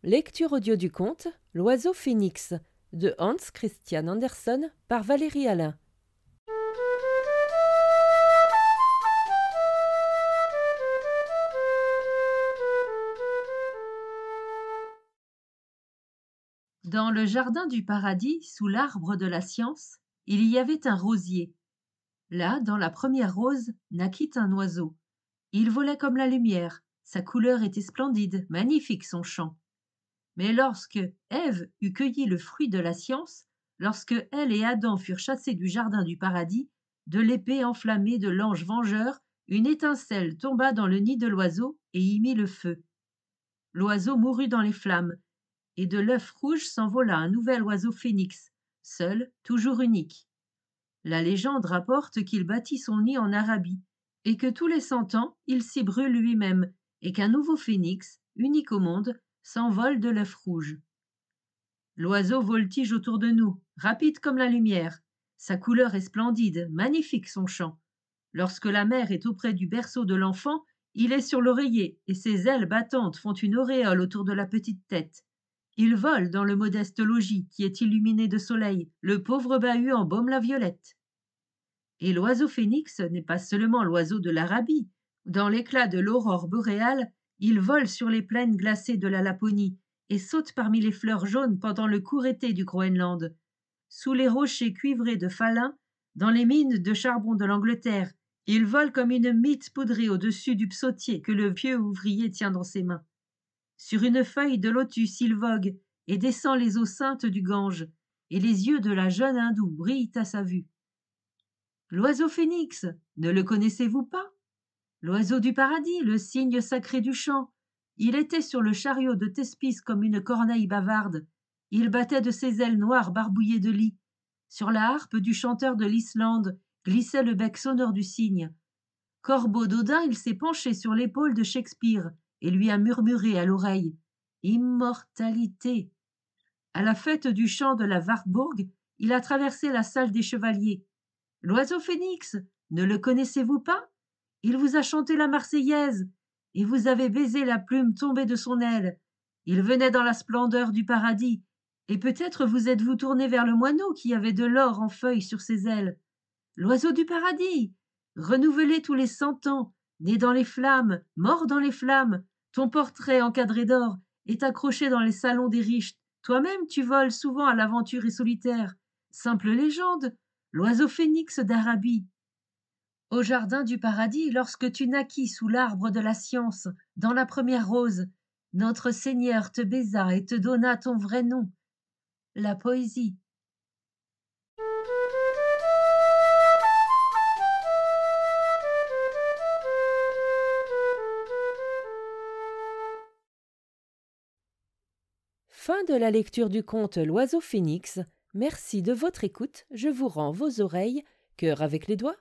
Lecture audio du conte L'oiseau phénix de Hans Christian Andersen par Valérie Alain. Dans le jardin du paradis, sous l'arbre de la science, il y avait un rosier. Là, dans la première rose, naquit un oiseau. Il volait comme la lumière, sa couleur était splendide, magnifique son chant. Mais lorsque Ève eut cueilli le fruit de la science, lorsque elle et Adam furent chassés du jardin du paradis, de l'épée enflammée de l'ange vengeur, une étincelle tomba dans le nid de l'oiseau et y mit le feu. L'oiseau mourut dans les flammes, et de l'œuf rouge s'envola un nouvel oiseau phénix, seul, toujours unique. La légende rapporte qu'il bâtit son nid en Arabie, et que tous les 100 ans, il s'y brûle lui-même, et qu'un nouveau phénix, unique au monde, s'envole de l'œuf rouge. L'oiseau voltige autour de nous, rapide comme la lumière. Sa couleur est splendide, magnifique son chant. Lorsque la mère est auprès du berceau de l'enfant, il est sur l'oreiller, et ses ailes battantes font une auréole autour de la petite tête. Il vole dans le modeste logis qui est illuminé de soleil, le pauvre bahut embaume la violette. Et l'oiseau phénix n'est pas seulement l'oiseau de l'Arabie. Dans l'éclat de l'aurore boréale, il vole sur les plaines glacées de la Laponie et saute parmi les fleurs jaunes pendant le court été du Groenland, sous les rochers cuivrés de Falun, dans les mines de charbon de l'Angleterre. Il vole comme une mythe poudrée au-dessus du psautier que le vieux ouvrier tient dans ses mains. Sur une feuille de lotus, il vogue et descend les eaux saintes du Gange, et les yeux de la jeune hindoue brillent à sa vue. L'oiseau phénix, ne le connaissez-vous pas? L'oiseau du paradis, le cygne sacré du chant. Il était sur le chariot de Thespis comme une corneille bavarde. Il battait de ses ailes noires barbouillées de lis. Sur la harpe du chanteur de l'Islande glissait le bec sonore du cygne. Corbeau d'Odin, il s'est penché sur l'épaule de Shakespeare et lui a murmuré à l'oreille « Immortalité ». À la fête du chant de la Wartburg, il a traversé la salle des chevaliers. L'oiseau phénix, ne le connaissez-vous pas? Il vous a chanté la Marseillaise, et vous avez baisé la plume tombée de son aile. Il venait dans la splendeur du paradis, et peut-être vous êtes-vous tourné vers le moineau qui avait de l'or en feuilles sur ses ailes. L'oiseau du paradis, renouvelé tous les 100 ans, né dans les flammes, mort dans les flammes, ton portrait encadré d'or est accroché dans les salons des riches. Toi-même tu voles souvent à l'aventure et solitaire. Simple légende, l'oiseau phénix d'Arabie. Au jardin du paradis, lorsque tu naquis sous l'arbre de la science, dans la première rose, notre Seigneur te baisa et te donna ton vrai nom, la poésie. Fin de la lecture du conte L'oiseau phénix. Merci de votre écoute. Je vous rends vos oreilles, cœur avec les doigts,